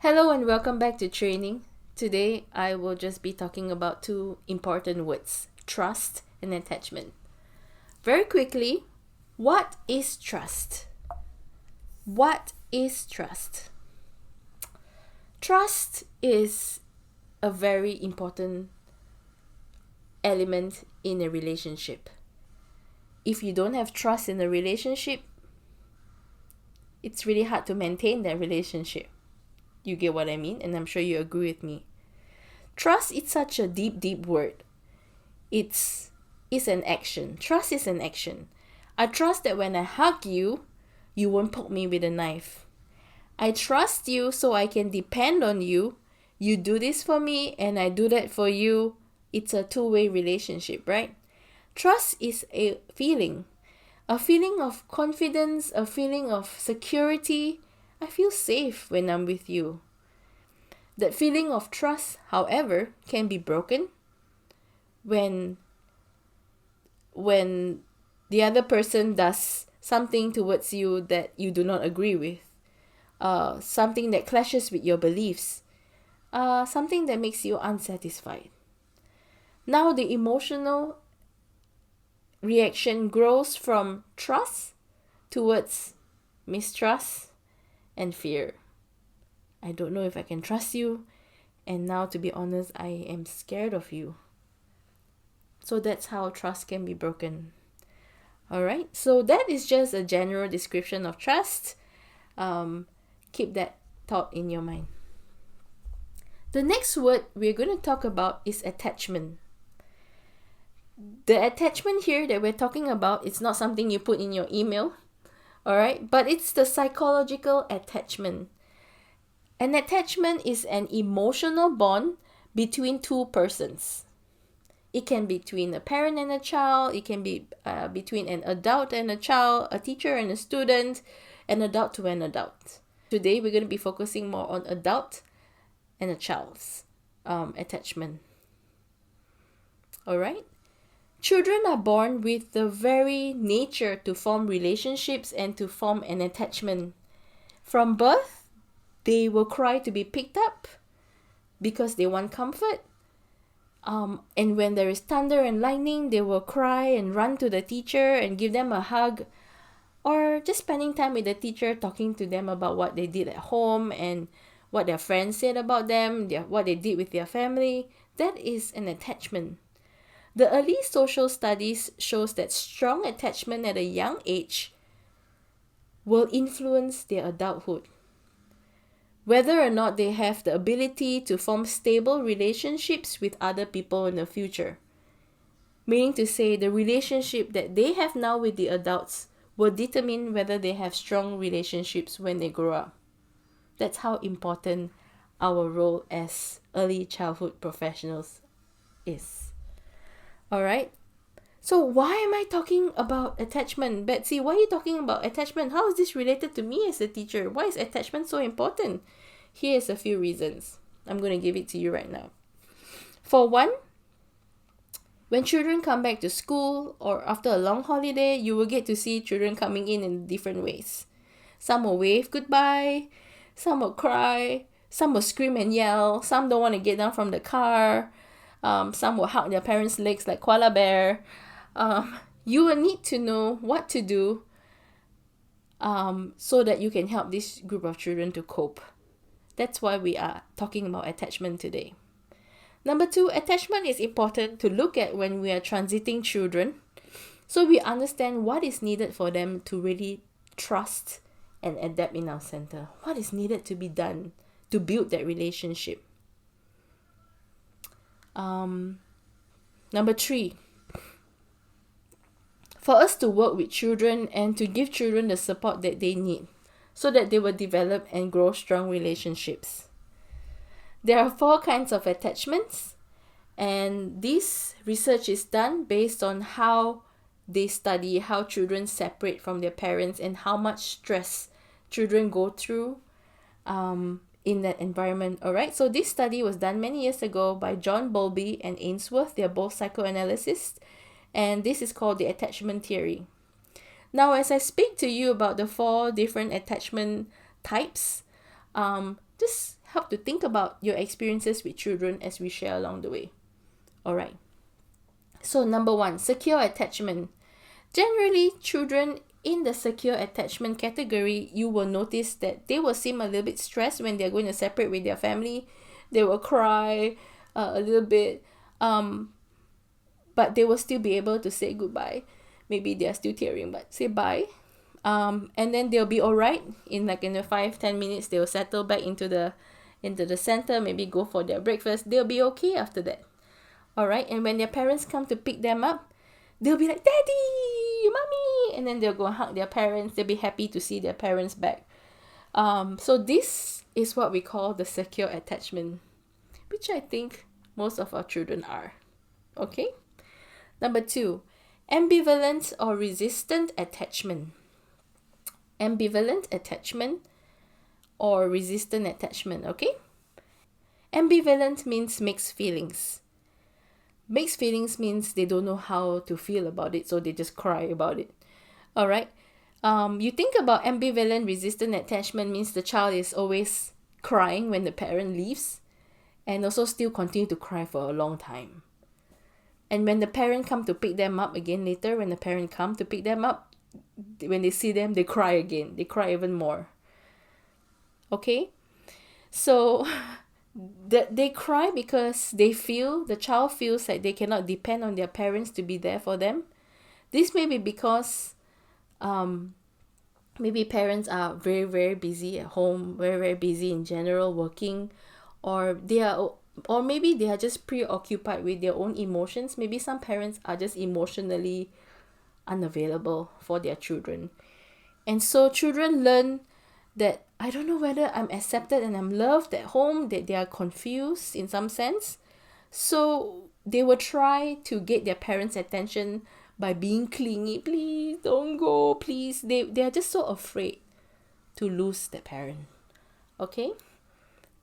Hello and welcome back to training. Today I will just be talking about two important words, trust and attachment. Very quickly, what is trust? What is trust? Trust is a very important element in a relationship. If you don't have trust in a relationship, it's really hard to maintain that relationship. You get what I mean? And I'm sure you agree with me. Trust is such a deep word. It's an action. Trust is an action. I trust that when I hug you, you won't poke me with a knife. I trust you so I can depend on you. You do this for me and I do that for you. It's a two-way relationship, right? Trust is a feeling of confidence, a feeling of security. I feel safe when I'm with you. That feeling of trust, however, can be broken when the other person does something towards you that you do not agree with, something that clashes with your beliefs, something that makes you unsatisfied. Now the emotional reaction grows from trust towards mistrust and fear. I don't know if I can trust you, and now to be honest, I am scared of you. So that's how trust can be broken. Alright, so that is just a general description of trust. Keep that thought in your mind. The next word we're going to talk about is attachment. The attachment here that we're talking about, it's not something you put in your email. Alright, but it's the psychological attachment. An attachment is an emotional bond between two persons. It can be between a parent and a child. It can be between an adult and a child, a teacher and a student, an adult to an adult. Today we're going to be focusing more on adult and a child's attachment. Alright? Children are born with the very nature to form relationships and to form an attachment. From birth, they will cry to be picked up because they want comfort. And when there is thunder and lightning, they will cry and run to the teacher and give them a hug, or just spending time with the teacher, talking to them about what they did at home and what their friends said about them, what they did with their family. That is an attachment. The early social studies shows that strong attachment at a young age will influence their adulthood. Whether or not they have the ability to form stable relationships with other people in the future. Meaning to say, the relationship that they have now with the adults will determine whether they have strong relationships when they grow up. That's how important our role as early childhood professionals is. Alright? So why am I talking about attachment? Betsy, why are you talking about attachment? How is this related to me as a teacher? Why is attachment so important? Here's a few reasons. I'm going to give it to you right now. For one, when children come back to school or after a long holiday, you will get to see children coming in different ways. Some will wave goodbye, some will cry, some will scream and yell, some don't want to get down from the car, some will hug their parents' legs like koala bear. You will need to know what to do so that you can help this group of children to cope. That's why we are talking about attachment today. Number two, attachment is important to look at when we are transiting children, so we understand what is needed for them to really trust and adapt in our center. What is needed to be done to build that relationship. Number three, for us to work with children and to give children the support that they need so that they will develop and grow strong relationships. There are 4 kinds of attachments, and this research is done based on how they study how children separate from their parents and how much stress children go through in that environment. Alright, so this study was done many years ago by John Bowlby and Ainsworth. They're both psychoanalysts, and this is called the attachment theory. Now, as I speak to you about the 4 different attachment types, just help to think about your experiences with children as we share along the way. Alright, so number 1, secure attachment. Generally, children in the secure attachment category, you will notice that they will seem a little bit stressed when they're going to separate with their family. They will cry a little bit, but they will still be able to say goodbye. Maybe they are still tearing, but say bye. And then they'll be alright in the 5-10 minutes. They will settle back into the center, maybe go for their breakfast. They'll be okay after that. Alright, and when their parents come to pick them up, they'll be like, Daddy, Mommy, and then they'll go hug their parents. They'll be happy to see their parents back. So this is what we call the secure attachment, which I think most of our children are. Okay? Number 2, ambivalent or resistant attachment. Ambivalent attachment or resistant attachment, okay? Ambivalent means mixed feelings. Mixed feelings means they don't know how to feel about it, so they just cry about it. Alright? You think about ambivalent resistant attachment means the child is always crying when the parent leaves and also still continue to cry for a long time. And when the parent come to pick them up again later, when the parent come to pick them up, when they see them, they cry again. They cry even more. Okay? So they cry because the child feels like they cannot depend on their parents to be there for them. This may be because maybe parents are very, very busy at home, very, very busy in general, working, or maybe they are just preoccupied with their own emotions. Maybe some parents are just emotionally unavailable for their children. And so children learn that I don't know whether I'm accepted and I'm loved at home, that they are confused in some sense. So they will try to get their parents' attention by being clingy. Please don't go, please. They are just so afraid to lose their parent. Okay?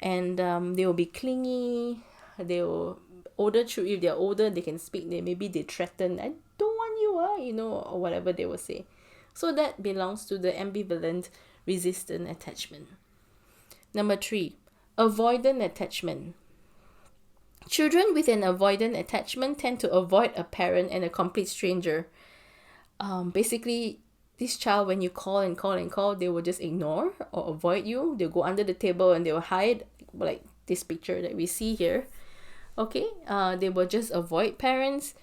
And they will be clingy. They will if they're older, they can speak. Maybe they threaten, I don't want you, or whatever they will say. So that belongs to the ambivalent resistant attachment. Number 3, avoidant attachment. Children with an avoidant attachment tend to avoid a parent and a complete stranger. Basically, this child, when you call and call and call, they will just ignore or avoid you. They'll go under the table and they will hide, like this picture that we see here. Okay, they will just avoid parents.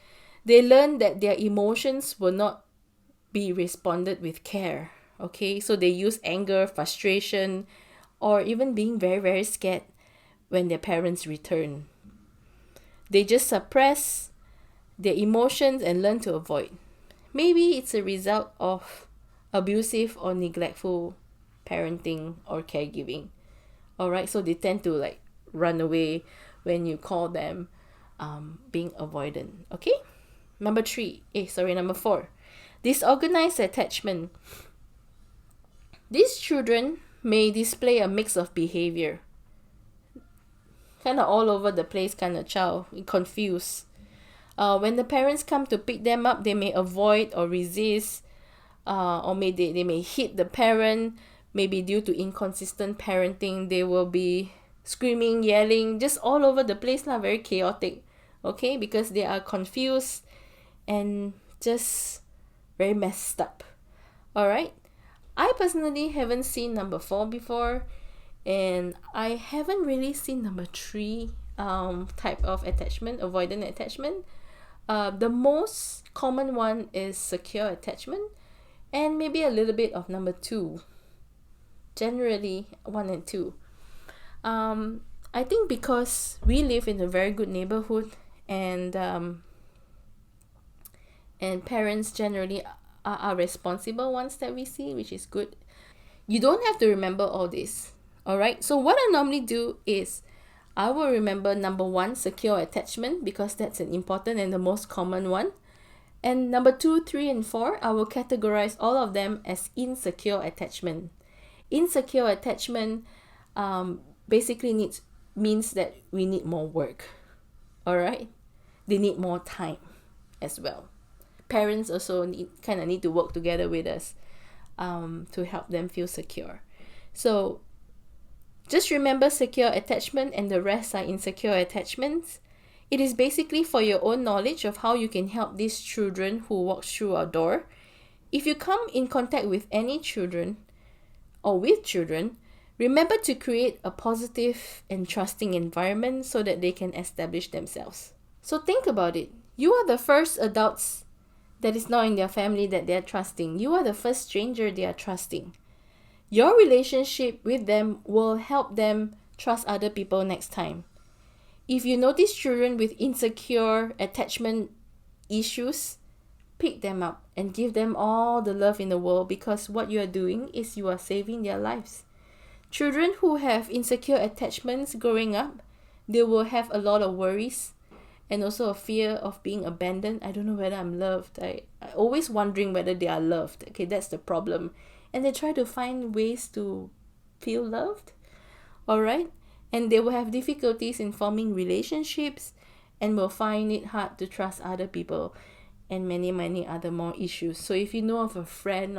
They learn that their emotions will not be responded with care. Okay, so they use anger, frustration, or even being very, very scared when their parents return. They just suppress their emotions and learn to avoid. Maybe it's a result of abusive or neglectful parenting or caregiving. Alright, so they tend to run away when you call them, being avoidant. Okay? Number 4. Disorganized attachment. These children may display a mix of behavior. Kind of all over the place kind of child, confused. When the parents come to pick them up, they may avoid or resist, or they may hit the parent. Maybe due to inconsistent parenting, they will be screaming, yelling, just all over the place, very chaotic. Okay, because they are confused and just very messed up. Alright, I personally haven't seen number 4 before, and I haven't really seen number 3 type of attachment, avoidant attachment. The most common one is secure attachment, and maybe a little bit of number 2. Generally 1 and 2. I think because we live in a very good neighborhood, and parents generally are responsible ones that we see, which is good. You don't have to remember all this. Alright, so what I normally do is I will remember number 1, secure attachment, because that's an important and the most common one. And number 2, 3, and 4, I will categorize all of them as insecure attachment. Insecure attachment basically means that we need more work. All right? They need more time as well. Parents also need to work together with us to help them feel secure. So just remember secure attachment and the rest are insecure attachments. It is basically for your own knowledge of how you can help these children who walk through our door. If you come in contact with any children or with children, remember to create a positive and trusting environment so that they can establish themselves. So think about it. You are the first adults that is not in their family that they are trusting. You are the first stranger they are trusting. Your relationship with them will help them trust other people next time. If you notice children with insecure attachment issues, pick them up and give them all the love in the world, because what you are doing is you are saving their lives. Children who have insecure attachments growing up, they will have a lot of worries and also a fear of being abandoned. I don't know whether I'm loved. I always wondering whether they are loved. Okay, that's the problem. And they try to find ways to feel loved. All right? And they will have difficulties in forming relationships and will find it hard to trust other people and many, many other more issues. So if you know of a friend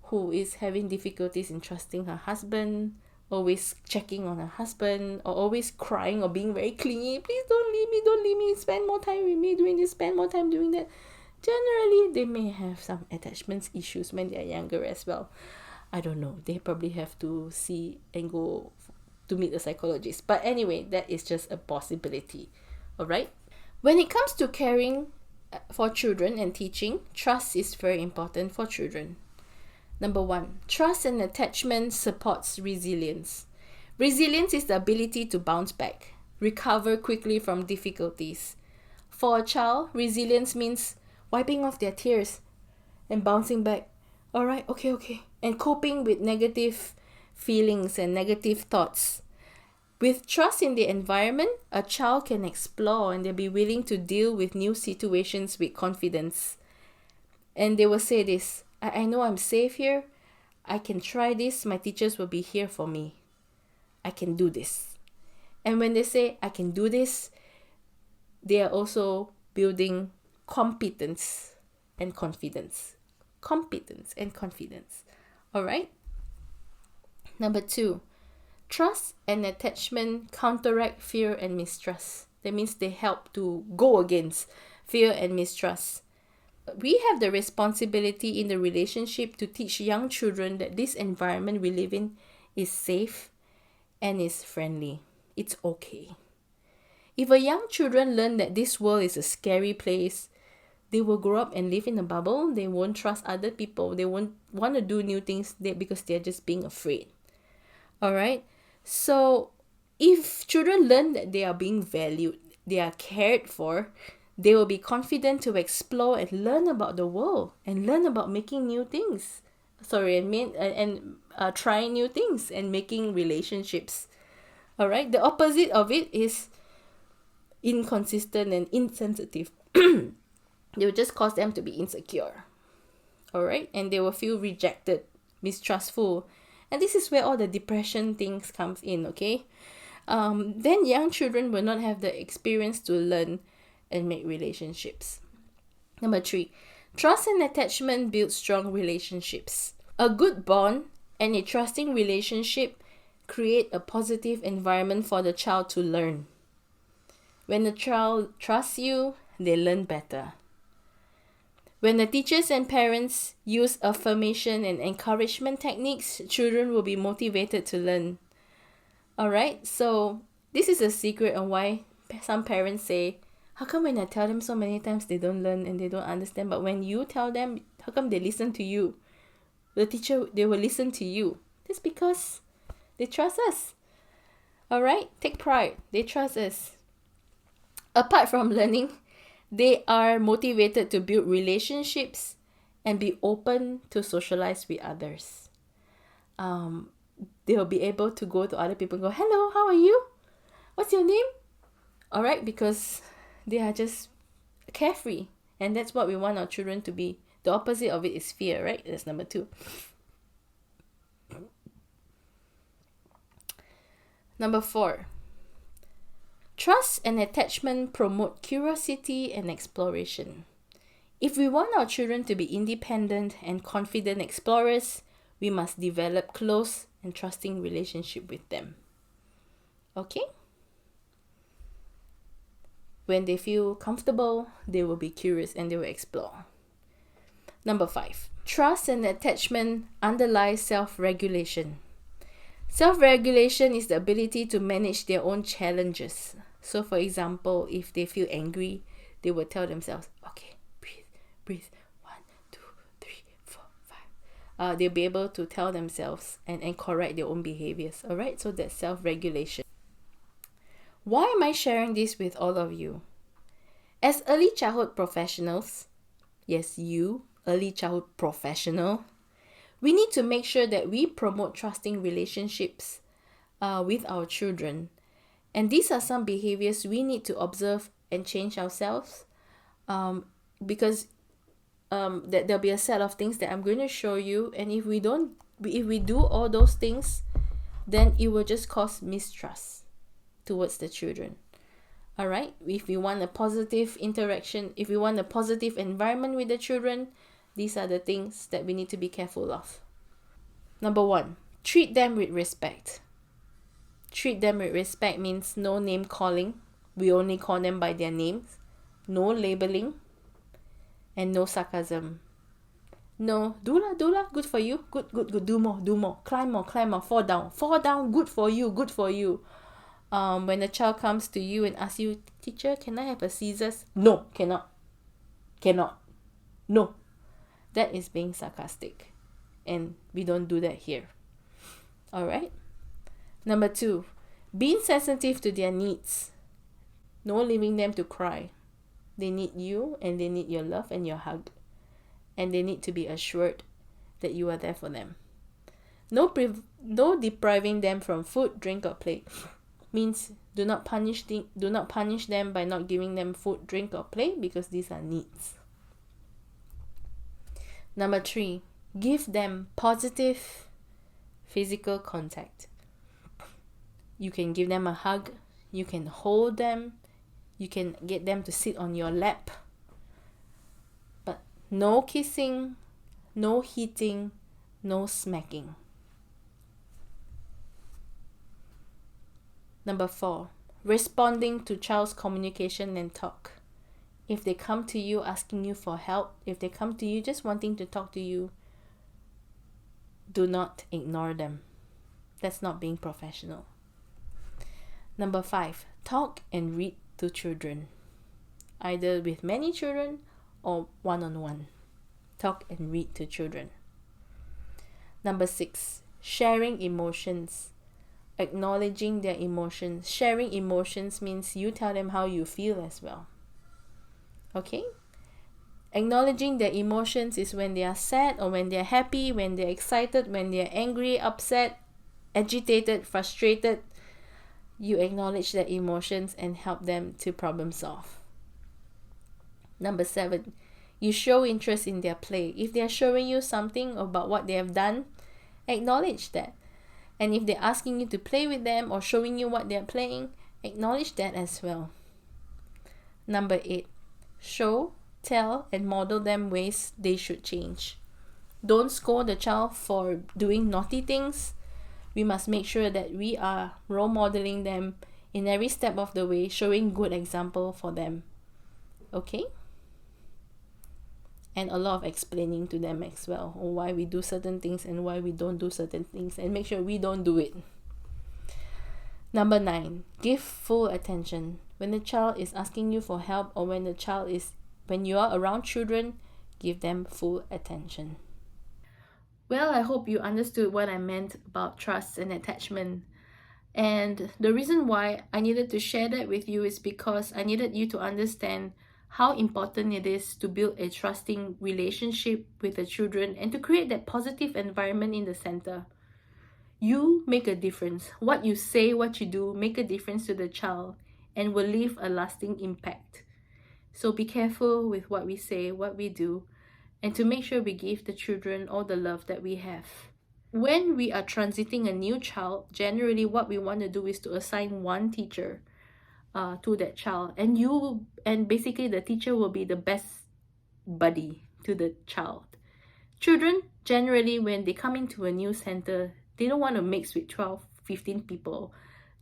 who is having difficulties in trusting her husband, always checking on her husband, or always crying or being very clingy, please don't leave me, spend more time with me doing this, spend more time doing that. Generally, they may have some attachment issues when they are younger as well. I don't know. They probably have to see and go to meet a psychologist. But anyway, that is just a possibility. Alright? When it comes to caring for children and teaching, trust is very important for children. Number 1, trust and attachment supports resilience. Resilience is the ability to bounce back, recover quickly from difficulties. For a child, resilience means wiping off their tears and bouncing back. Alright, okay. And coping with negative feelings and negative thoughts. With trust in the environment, a child can explore and they'll be willing to deal with new situations with confidence. And they will say this, I know I'm safe here. I can try this. My teachers will be here for me. I can do this. And when they say, I can do this, they are also building competence and confidence. Competence and confidence. Alright? Number 2, trust and attachment counteract fear and mistrust. That means they help to go against fear and mistrust. We have the responsibility in the relationship to teach young children that this environment we live in is safe and is friendly. It's okay. If a young children learn that this world is a scary place, they will grow up and live in a bubble. They won't trust other people. They won't want to do new things because they're just being afraid. Alright? So, if children learn that they are being valued, they are cared for, they will be confident to explore and learn about the world and learn about making new things. Trying new things and making relationships. Alright? The opposite of it is inconsistent and insensitive. They will just cause them to be insecure. Alright? And they will feel rejected, mistrustful. And this is where all the depression things comes in, okay? Then young children will not have the experience to learn and make relationships. Number 3, trust and attachment build strong relationships. A good bond and a trusting relationship create a positive environment for the child to learn. When the child trusts you, they learn better. When the teachers and parents use affirmation and encouragement techniques, children will be motivated to learn. Alright, so this is a secret on why some parents say, how come when I tell them so many times they don't learn and they don't understand, but when you tell them, how come they listen to you? The teacher, they will listen to you. That's because they trust us. Alright, take pride. They trust us. Apart from learning, they are motivated to build relationships and be open to socialize with others. they'll be able to go to other people and go, hello, how are you? What's your name? All right, because they are just carefree. And that's what we want our children to be. The opposite of it is fear, right? That's number 2. Number 4. Trust and attachment promote curiosity and exploration. If we want our children to be independent and confident explorers, we must develop close and trusting relationship with them. Okay? When they feel comfortable, they will be curious and they will explore. Number 5. Trust and attachment underlies self-regulation. Self-regulation is the ability to manage their own challenges. So for example, if they feel angry, they will tell themselves, okay, breathe, 1, 2, 3, 4, 5. They'll be able to tell themselves and correct their own behaviors. Alright, so that's self-regulation. Why am I sharing this with all of you? As early childhood professionals, yes, you, early childhood professional, we need to make sure that we promote trusting relationships with our children. And these are some behaviors we need to observe and change ourselves, because there'll be a set of things that I'm going to show you. And if we do all those things, then it will just cause mistrust towards the children. All right, if we want a positive interaction, if we want a positive environment with the children, these are the things that we need to be careful of. Number 1, treat them with respect. Treat them with respect means no name calling. We only call them by their names. No labeling. And no sarcasm. No, do lah, good for you. Good, do more. Climb more, fall down, good for you. When a child comes to you and asks you, teacher, can I have a scissors? No, cannot. No. That is being sarcastic. And we don't do that here. Alright? Number 2, being sensitive to their needs. No leaving them to cry. They need you and they need your love and your hug. And they need to be assured that you are there for them. No depriving them from food, drink or play. Means do not punish them by not giving them food, drink or play, because these are needs. Number 3, give them positive physical contact. You can give them a hug, you can hold them, you can get them to sit on your lap. But no kissing, no hitting, no smacking. Number 4, responding to child's communication and talk. If they come to you asking you for help, if they come to you just wanting to talk to you, do not ignore them. That's not being professional. Number 5, talk and read to children. Either with many children or one-on-one. Talk and read to children. Number 6, sharing emotions. Acknowledging their emotions. Sharing emotions means you tell them how you feel as well. Okay? Acknowledging their emotions is when they are sad or when they are happy, when they are excited, when they are angry, upset, agitated, frustrated. You acknowledge their emotions and help them to problem solve. Number 7, you show interest in their play. If they are showing you something about what they have done, acknowledge that. And if they're asking you to play with them or showing you what they're playing, acknowledge that as well. Number 8, show, tell, and model them ways they should change. Don't scold the child for doing naughty things. We must make sure that we are role modeling them in every step of the way, showing good example for them. Okay? And a lot of explaining to them as well, on why we do certain things and why we don't do certain things, and make sure we don't do it. Number 9, give full attention. When the child is asking you for help, or when you are around children, give them full attention. Well, I hope you understood what I meant about trust and attachment. And the reason why I needed to share that with you is because I needed you to understand how important it is to build a trusting relationship with the children and to create that positive environment in the center. You make a difference. What you say, what you do, make a difference to the child and will leave a lasting impact. So be careful with what we say, what we do, and to make sure we give the children all the love that we have. When we are transiting a new child, generally what we want to do is to assign one teacher to that child, and basically the teacher will be the best buddy to the child. Children, generally, when they come into a new center, they don't want to mix with 12, 15 people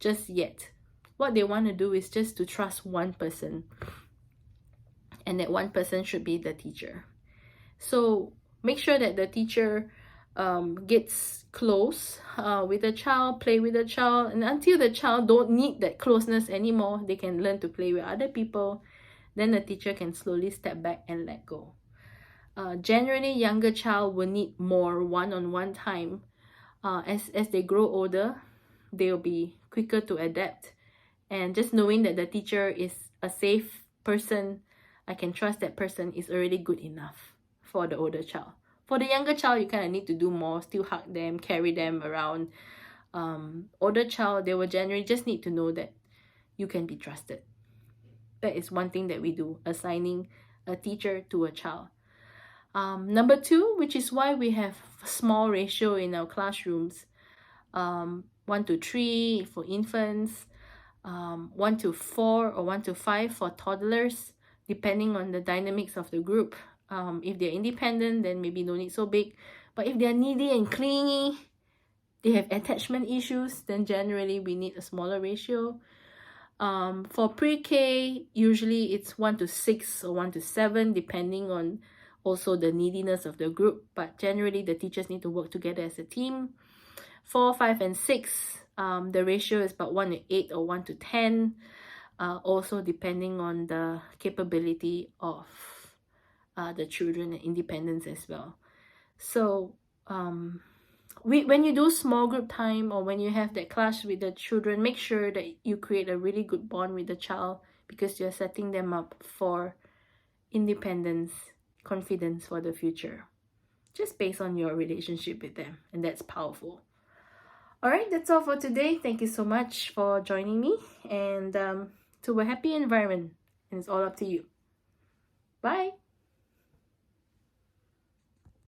just yet. What they want to do is just to trust one person, and that one person should be the teacher. So make sure that the teacher gets close with the child, play with the child, and until the child don't need that closeness anymore, they can learn to play with other people, then the teacher can slowly step back and let go. Generally, younger child will need more one-on-one time. As they grow older, they'll be quicker to adapt. And just knowing that the teacher is a safe person, I can trust that person, is already good enough for the older child. For the younger child, you kind of need to do more, still hug them, carry them around. Older child, they will generally just need to know that you can be trusted. That is one thing that we do, assigning a teacher to a child. Number two, which is why we have small ratio in our classrooms, 1 to 3 for infants, 1 to 4 or 1 to 5 for toddlers, depending on the dynamics of the group. If they're independent, then maybe no need so big. But if they're needy and clingy, they have attachment issues, then generally we need a smaller ratio. For pre-K, usually it's 1 to 6 or 1 to 7, depending on also the neediness of the group. But generally, the teachers need to work together as a team. 4, 5, and 6, the ratio is about 1 to 8 or 1 to 10, also depending on the capability of the children and independence as well. So when you do small group time or when you have that class with the children, make sure that you create a really good bond with the child, because you're setting them up for independence, confidence for the future, just based on your relationship with them, and that's powerful. All right, that's all for today. Thank you so much for joining me, and to a happy environment, and it's all up to you. Bye.